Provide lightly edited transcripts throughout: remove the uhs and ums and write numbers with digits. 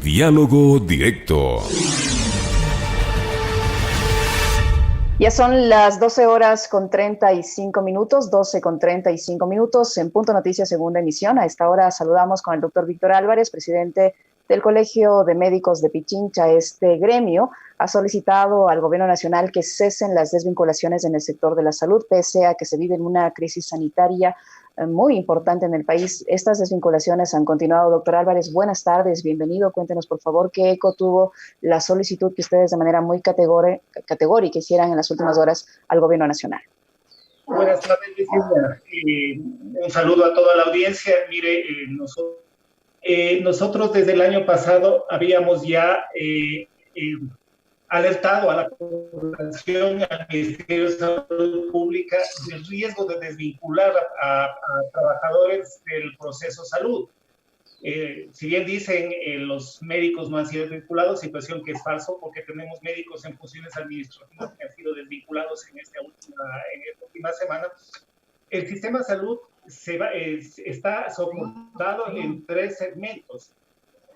Diálogo Directo. Ya son las 12 horas con 35 minutos, 12 con 35 minutos, en Punto Noticias, segunda emisión. A esta hora saludamos con el doctor Víctor Álvarez, presidente del Colegio de Médicos de Pichincha. Este gremio ha solicitado al Gobierno Nacional que cesen las desvinculaciones en el sector de la salud, pese a que se vive en una crisis sanitaria muy importante en el país. Estas desvinculaciones han continuado. Doctor Álvarez, buenas tardes, bienvenido. Cuéntenos, por favor, qué eco tuvo la solicitud que ustedes de manera muy categórica hicieran en las últimas horas al Gobierno Nacional. Buenas tardes, Virginia. Un saludo a toda la audiencia. Mire, nosotros desde el año pasado habíamos ya alertado a la población, al Ministerio de Salud Pública, del riesgo de desvincular a trabajadores del proceso salud. Si bien dicen los médicos no han sido desvinculados, situación que es falso, porque tenemos médicos en funciones administrativas que han sido desvinculados en esta última semana. El sistema de salud está soportado en tres segmentos.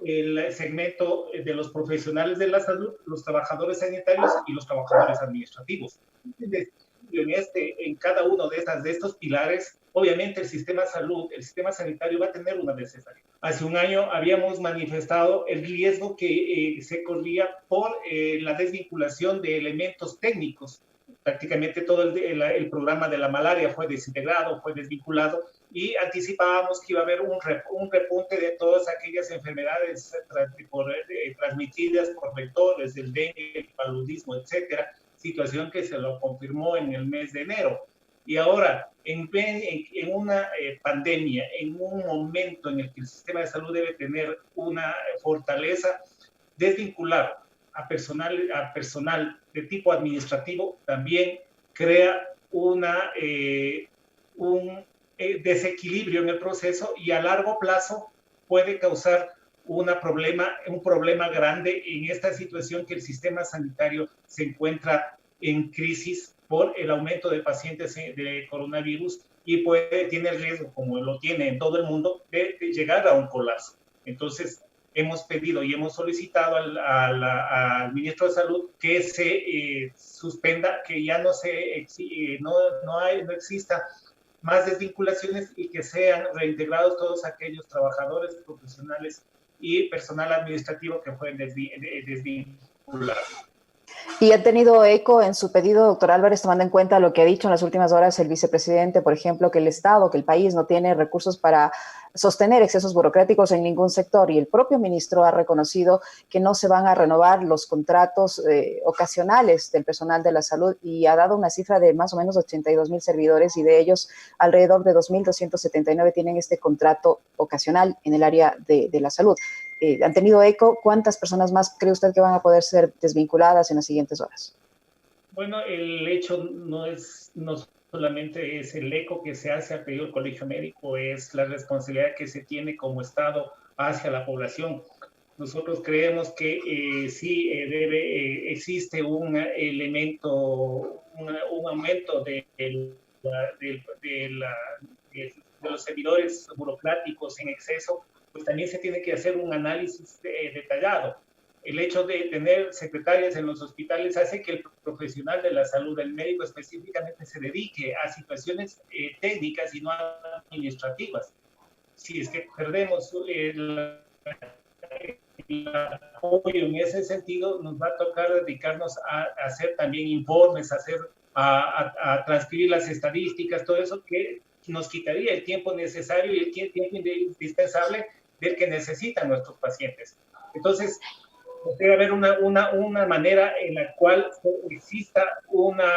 El segmento de los profesionales de la salud, los trabajadores sanitarios y los trabajadores administrativos. En cada uno de estos pilares, obviamente el sistema de salud, el sistema sanitario va a tener una necesidad. Hace un año habíamos manifestado el riesgo que se corría por la desvinculación de elementos técnicos. Prácticamente todo el programa de la malaria fue desintegrado, fue desvinculado, y anticipábamos que iba a haber un repunte de todas aquellas enfermedades transmitidas por vectores, el dengue, el paludismo, etcétera, situación que se lo confirmó en el mes de enero. Y ahora, en una pandemia, en un momento en el que el sistema de salud debe tener una fortaleza, desvincular a personal de tipo administrativo también crea un desequilibrio en el proceso, y a largo plazo puede causar un problema grande en esta situación que el sistema sanitario se encuentra en crisis por el aumento de pacientes de coronavirus, y tiene el riesgo, como lo tiene en todo el mundo, de llegar a un colapso. Entonces, hemos pedido y hemos solicitado al ministro de Salud que se suspenda, que ya no exista más desvinculaciones, y que sean reintegrados todos aquellos trabajadores profesionales y personal administrativo que pueden desvincular. ¿Y ha tenido eco en su pedido, doctor Álvarez, tomando en cuenta lo que ha dicho en las últimas horas el vicepresidente, por ejemplo, que el Estado, que el país no tiene recursos para sostener excesos burocráticos en ningún sector? Y el propio ministro ha reconocido que no se van a renovar los contratos ocasionales del personal de la salud, y ha dado una cifra de más o menos 82,000 servidores, y de ellos alrededor de 2,279 tienen este contrato ocasional en el área de la salud. ¿Han tenido eco? ¿Cuántas personas más cree usted que van a poder ser desvinculadas en las siguientes horas? Bueno, el hecho no solamente es el eco que se hace al pedido del Colegio Médico, es la responsabilidad que se tiene como Estado hacia la población. Nosotros creemos que existe un elemento, un aumento de los servidores burocráticos en exceso, pues también se tiene que hacer un análisis detallado. El hecho de tener secretarias en los hospitales hace que el profesional de la salud, el médico específicamente, se dedique a situaciones técnicas y no administrativas. Si es que perdemos el apoyo en ese sentido, nos va a tocar dedicarnos a hacer también informes, a transcribir las estadísticas, todo eso que nos quitaría el tiempo necesario y el tiempo indispensable del que necesitan nuestros pacientes. Entonces, debe haber una manera en la cual exista una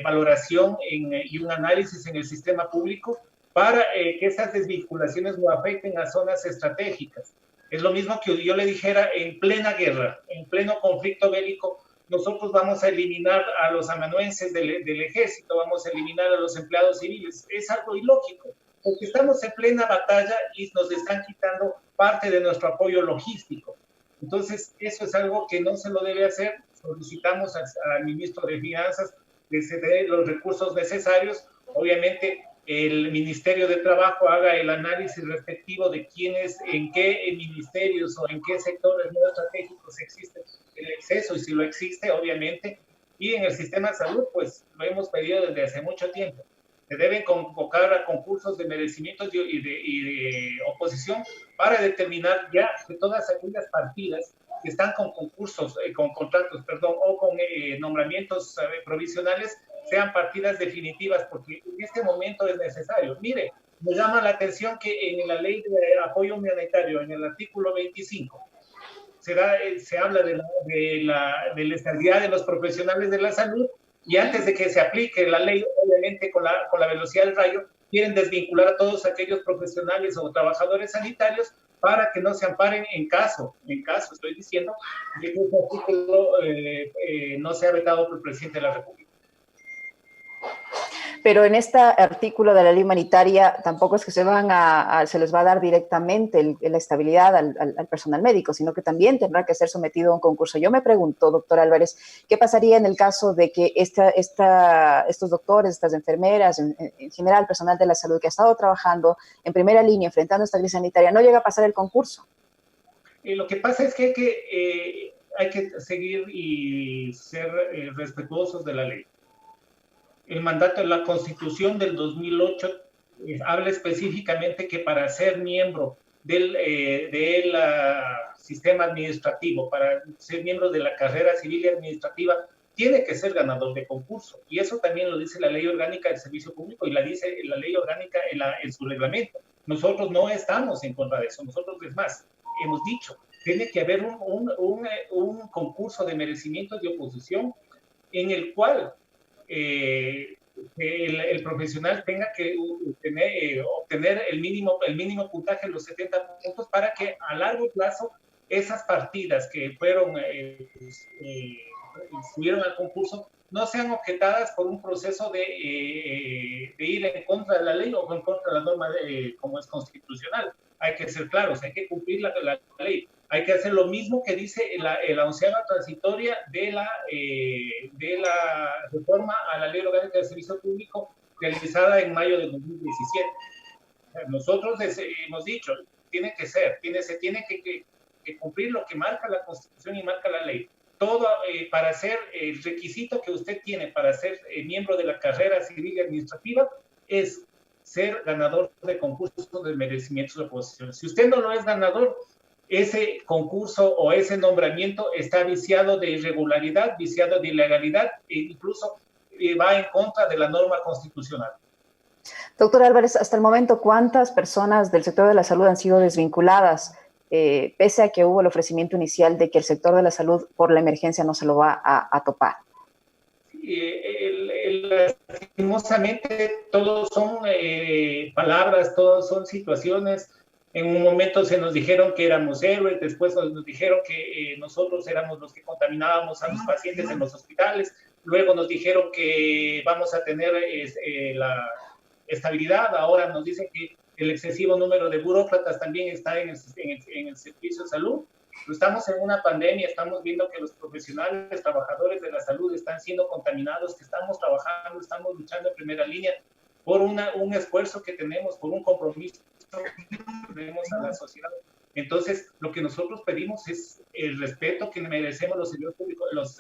valoración y un análisis en el sistema público para que esas desvinculaciones no afecten a zonas estratégicas. Es lo mismo que yo le dijera: en plena guerra, en pleno conflicto bélico, nosotros vamos a eliminar a los amanuenses del ejército, vamos a eliminar a los empleados civiles. Es algo ilógico, porque estamos en plena batalla y nos están quitando parte de nuestro apoyo logístico. Entonces, eso es algo que no se lo debe hacer. Solicitamos al ministro de Finanzas que se dé los recursos necesarios. Obviamente, el Ministerio de Trabajo haga el análisis respectivo de quiénes, en qué ministerios o en qué sectores no estratégicos existe el exceso, y si lo existe, obviamente, y en el sistema de salud, pues lo hemos pedido desde hace mucho tiempo. Se deben convocar a concursos de merecimientos y de oposición para determinar ya que todas aquellas partidas que están con concursos, con contratos, perdón, o con nombramientos provisionales, sean partidas definitivas, porque en este momento es necesario. Mire, me llama la atención que en la ley de apoyo humanitario, en el artículo 25, se habla de la estabilidad de los profesionales de la salud, y antes de que se aplique la ley, obviamente con la velocidad del rayo, quieren desvincular a todos aquellos profesionales o trabajadores sanitarios para que no se amparen en caso, estoy diciendo, de que este artículo no sea vetado por el presidente de la República. Pero en este artículo de la ley humanitaria tampoco es que se les va a dar directamente la estabilidad al personal médico, sino que también tendrá que ser sometido a un concurso. Yo me pregunto, doctor Álvarez, ¿qué pasaría en el caso de que estos doctores, estas enfermeras, en general personal de la salud que ha estado trabajando en primera línea enfrentando esta crisis sanitaria, no llega a pasar el concurso? Lo que pasa es que hay que seguir y ser respetuosos de la ley. El mandato de la Constitución del 2008 habla específicamente que para ser miembro del sistema administrativo, para ser miembro de la carrera civil y administrativa, tiene que ser ganador de concurso. Y eso también lo dice la Ley Orgánica del Servicio Público y la dice la Ley Orgánica en su reglamento. Nosotros no estamos en contra de eso. Nosotros, es más, hemos dicho, tiene que haber un concurso de merecimientos de oposición en el cual el profesional tenga que obtener el mínimo puntaje, los 70 puntos, para que a largo plazo esas partidas que subieron al concurso no sean objetadas por un proceso de ir en contra de la ley o en contra de la norma como es constitucional. Hay que ser claros, hay que cumplir la ley. Hay que hacer lo mismo que dice la onceava transitoria de la reforma a la Ley Orgánica del Servicio Público realizada en mayo de 2017. Nosotros hemos dicho, se tiene que cumplir lo que marca la Constitución y marca la ley. Todo para ser el requisito que usted tiene para ser miembro de la carrera civil y administrativa es ser ganador de concursos de merecimientos de oposición. Si usted no lo es ganador, ese concurso o ese nombramiento está viciado de irregularidad, viciado de ilegalidad e incluso va en contra de la norma constitucional. Doctor Álvarez, hasta el momento, ¿cuántas personas del sector de la salud han sido desvinculadas, pese a que hubo el ofrecimiento inicial de que el sector de la salud por la emergencia no se lo va a topar? Lastimosamente, todos son palabras, todos son situaciones. En un momento se nos dijeron que éramos héroes, después nos dijeron que nosotros éramos los que contaminábamos a los pacientes en los hospitales, luego nos dijeron que vamos a tener la estabilidad, ahora nos dicen que el excesivo número de burócratas también está en el servicio de salud. Estamos en una pandemia, estamos viendo que los profesionales, trabajadores de la salud están siendo contaminados, que estamos trabajando, estamos luchando en primera línea por un esfuerzo que tenemos, por un compromiso que tenemos a la sociedad. Entonces, lo que nosotros pedimos es el respeto que merecemos los servidores públicos, los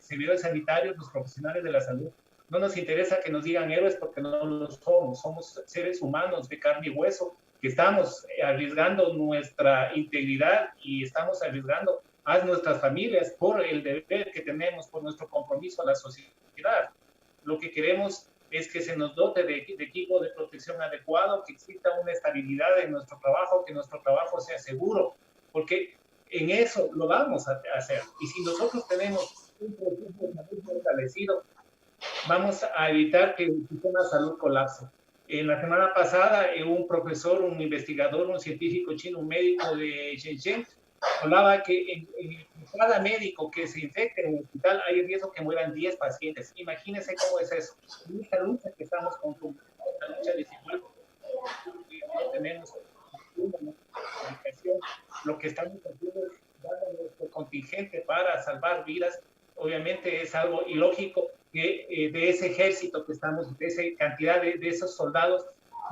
servidores sanitarios, los profesionales de la salud. No nos interesa que nos digan héroes porque no lo somos seres humanos de carne y hueso, que estamos arriesgando nuestra integridad y estamos arriesgando a nuestras familias por el deber que tenemos, por nuestro compromiso a la sociedad. Lo que queremos es que se nos dote de equipo de protección adecuado, que exista una estabilidad en nuestro trabajo, que nuestro trabajo sea seguro, porque en eso lo vamos a hacer. Y si nosotros tenemos un proceso de salud fortalecido, vamos a evitar que el sistema de salud colapse. En la semana pasada, un profesor, un investigador, un científico chino, un médico de Shenzhen, hablaba que en cada médico que se infecte en el hospital hay riesgo que mueran 10 pacientes. Imagínense cómo es eso. En esta lucha que estamos con esta lucha desigual, no tenemos una comunicación, lo que estamos haciendo es dando nuestro contingente para salvar vidas. Obviamente es algo ilógico que de ese ejército que estamos, de esa cantidad de esos soldados,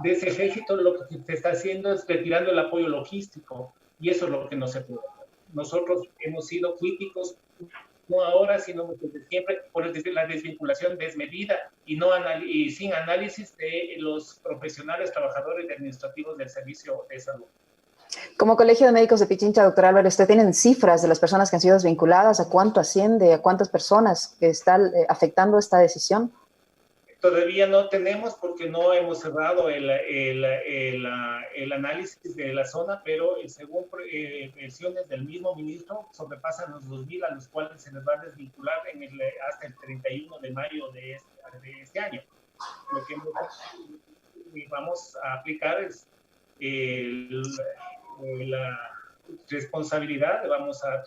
de ese ejército, lo que se está haciendo es retirando el apoyo logístico, y eso es lo que no se puede hacer. Nosotros hemos sido críticos, no ahora, sino desde siempre, por la desvinculación desmedida y sin análisis de los profesionales, trabajadores y administrativos del servicio de salud. Como Colegio de Médicos de Pichincha, doctor Álvarez, ¿usted tienen cifras de las personas que han sido desvinculadas? ¿A cuánto asciende? ¿A cuántas personas está afectando esta decisión? Todavía no tenemos porque no hemos cerrado el análisis de la zona, pero según versiones del mismo ministro, sobrepasan los 2.000 a los cuales se les va a desvincular hasta el 31 de mayo de este año. Lo que vamos a aplicar es la responsabilidad, vamos a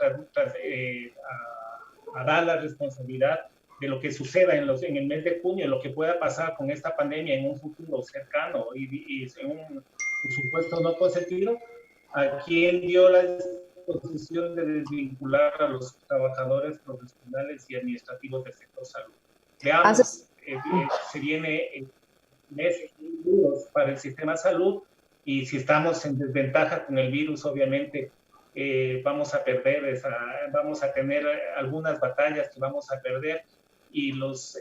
dar la responsabilidad de lo que suceda en el mes de junio, lo que pueda pasar con esta pandemia en un futuro cercano y en un supuesto no consentido, a quien dio la disposición de desvincular a los trabajadores profesionales y administrativos del sector salud. Veamos, se viene meses duros para el sistema salud, y si estamos en desventaja con el virus, obviamente vamos a tener algunas batallas que vamos a perder, y los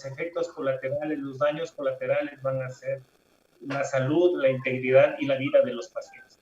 efectos colaterales, los daños colaterales van a ser la salud, la integridad y la vida de los pacientes.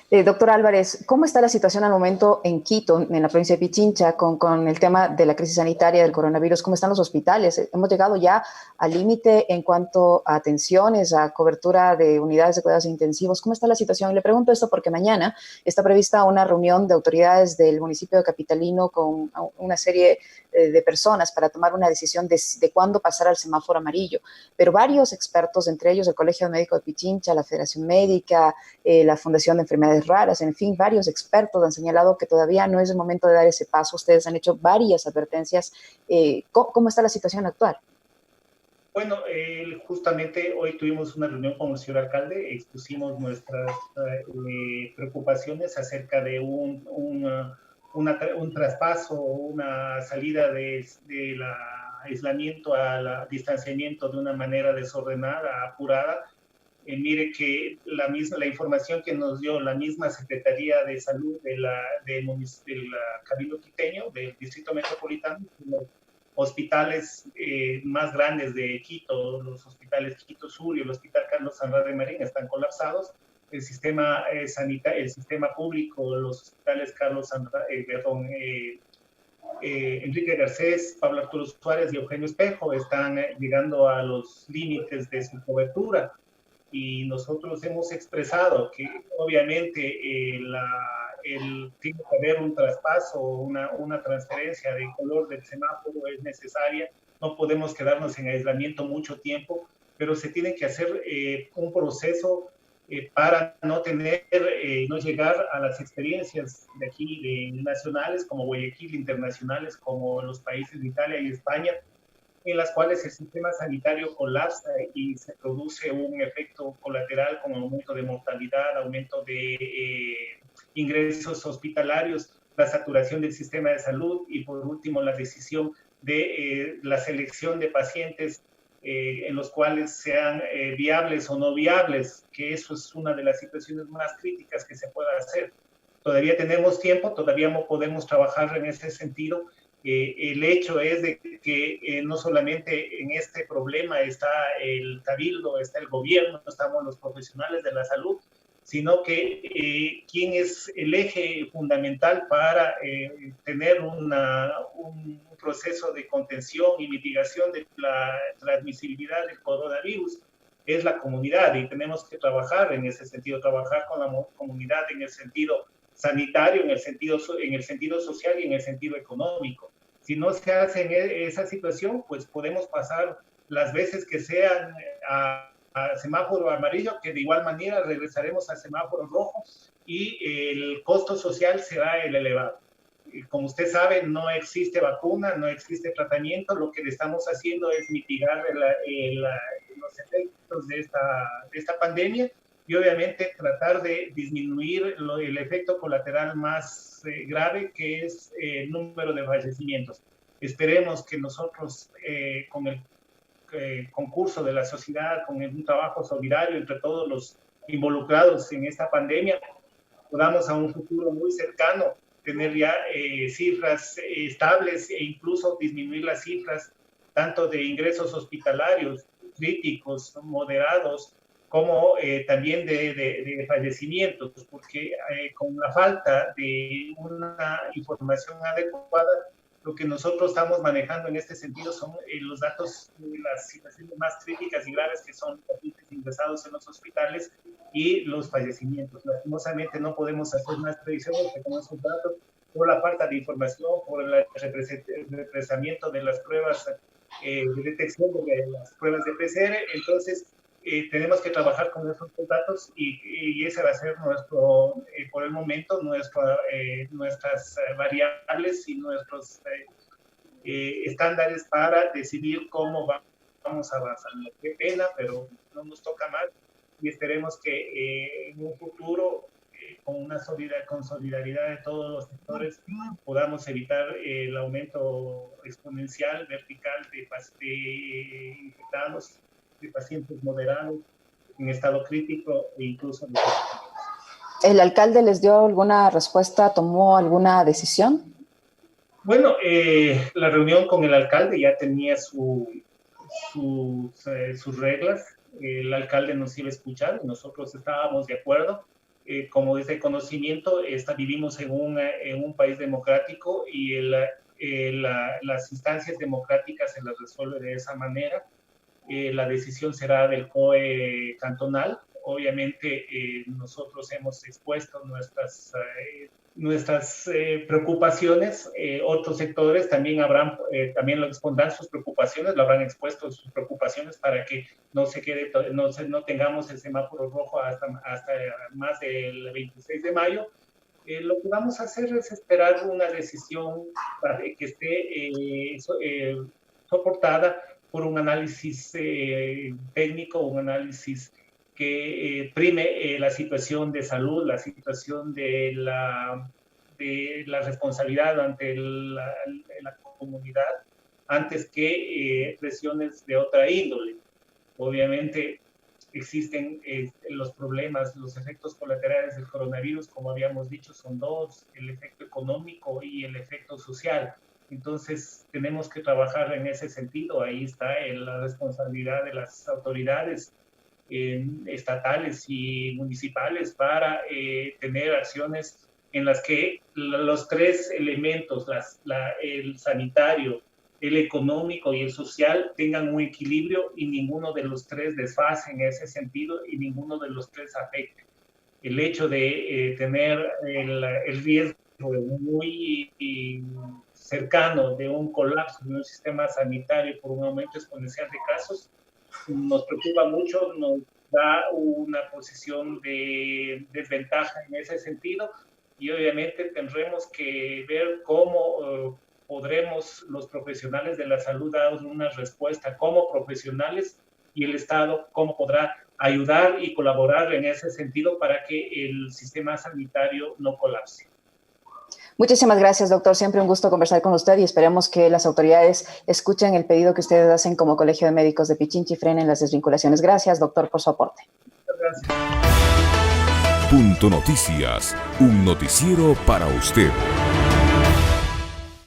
Doctor Álvarez, ¿cómo está la situación al momento en Quito, en la provincia de Pichincha, con el tema de la crisis sanitaria del coronavirus? ¿Cómo están los hospitales? ¿Hemos llegado ya al límite en cuanto a atenciones, a cobertura de unidades de cuidados intensivos? ¿Cómo está la situación? Y le pregunto esto porque mañana está prevista una reunión de autoridades del municipio de Capitalino con una serie de personas para tomar una decisión de cuándo pasar al semáforo amarillo. Pero varios expertos, entre ellos el Colegio Médico de Pichincha, la Federación Médica, la Fundación de Enfermedades Raras, en fin, varios expertos han señalado que todavía no es el momento de dar ese paso. Ustedes han hecho varias advertencias. ¿Cómo está la situación actual? Bueno, justamente hoy tuvimos una reunión con el señor alcalde, expusimos nuestras preocupaciones acerca de un traspaso, una salida del aislamiento al distanciamiento de una manera desordenada, apurada. Mire que la información que nos dio la misma Secretaría de Salud del Cabildo Quiteño, del Distrito Metropolitano, los hospitales más grandes de Quito, los hospitales Quito Sur y el Hospital Carlos Andrade Marín están colapsados. El sistema sanitario, el sistema público, los hospitales Carlos Andrade, Enrique Garcés, Pablo Arturo Suárez y Eugenio Espejo están llegando a los límites de su cobertura. Y nosotros hemos expresado que obviamente tiene que haber un traspaso, una transferencia de color del semáforo es necesaria. No podemos quedarnos en aislamiento mucho tiempo, pero se tiene que hacer un proceso para no llegar a las experiencias de aquí, nacionales como Guayaquil, internacionales como los países de Italia y España, en las cuales el sistema sanitario colapsa y se produce un efecto colateral como aumento de mortalidad, aumento de ingresos hospitalarios, la saturación del sistema de salud y por último la decisión de la selección de pacientes en los cuales sean viables o no viables, que eso es una de las situaciones más críticas que se pueda hacer. Todavía tenemos tiempo, todavía podemos trabajar en ese sentido. El hecho es de que no solamente en este problema está el cabildo, está el gobierno, estamos los profesionales de la salud, sino que quien es el eje fundamental para tener un proceso de contención y mitigación de la transmisibilidad del coronavirus es la comunidad, y tenemos que trabajar en ese sentido, trabajar con la comunidad en el sentido sanitario, en el sentido social y en el sentido económico. Si no se hace en esa situación, pues podemos pasar las veces que sean a semáforo amarillo, que de igual manera regresaremos a semáforo rojo y el costo social será el elevado. Como usted sabe, no existe vacuna, no existe tratamiento. Lo que le estamos haciendo es mitigar los efectos de esta pandemia y obviamente tratar de disminuir el efecto colateral más grave, que es el número de fallecimientos. Esperemos que nosotros, con el concurso de la sociedad, con un trabajo solidario entre todos los involucrados en esta pandemia, podamos a un futuro muy cercano tener ya cifras estables e incluso disminuir las cifras tanto de ingresos hospitalarios críticos, moderados, como también de fallecimientos, porque con la falta de una información adecuada, lo que nosotros estamos manejando en este sentido son los datos de las situaciones más críticas y graves, que son pacientes ingresados en los hospitales y los fallecimientos. Lastimosamente no podemos hacer más predicciones con esos datos por la falta de información, por el represamiento de las pruebas de detección de las pruebas de PCR. Entonces, tenemos que trabajar con esos datos y ese va a ser nuestro, por el momento, nuestras variables y nuestros estándares para decidir cómo vamos avanzando. Qué pena, pero no nos toca mal y esperemos que en un futuro, con solidaridad de todos los sectores, podamos evitar el aumento exponencial, vertical de infectados, de pacientes moderados, en estado crítico e incluso de... ¿El alcalde les dio alguna respuesta, tomó alguna decisión? Bueno, la reunión con el alcalde ya tenía sus reglas. El alcalde nos iba a escuchar, nosotros estábamos de acuerdo. Como es de conocimiento, vivimos en un país democrático y las instancias democráticas se las resuelve de esa manera. La decisión será del COE cantonal. Obviamente nosotros hemos expuesto nuestras preocupaciones. Otros sectores también también lo expondrán sus preocupaciones, lo habrán expuesto sus preocupaciones para que no se quede, no tengamos el semáforo rojo hasta más del 26 de mayo. Lo que vamos a hacer es esperar una decisión para que esté soportada por un análisis técnico, un análisis que prime la situación de salud, la situación de la responsabilidad ante la comunidad, antes que presiones de otra índole. Obviamente existen los problemas, los efectos colaterales del coronavirus, como habíamos dicho, son dos: el efecto económico y el efecto social. Entonces, tenemos que trabajar en ese sentido. Ahí está la responsabilidad de las autoridades estatales y municipales para tener acciones en las que los tres elementos, el sanitario, el económico y el social, tengan un equilibrio y ninguno de los tres desfase en ese sentido y ninguno de los tres afecte. El hecho de tener el riesgo muy cercano de un colapso de un sistema sanitario por un aumento exponencial de casos nos preocupa mucho, nos da una posición de desventaja en ese sentido y obviamente tendremos que ver cómo podremos los profesionales de la salud dar una respuesta como profesionales y el Estado cómo podrá ayudar y colaborar en ese sentido para que el sistema sanitario no colapse. Muchísimas gracias, doctor. Siempre un gusto conversar con usted y esperemos que las autoridades escuchen el pedido que ustedes hacen como Colegio de Médicos de Pichincha y frenen las desvinculaciones. Gracias, doctor, por su aporte. Muchas gracias. Punto Noticias, un noticiero para usted.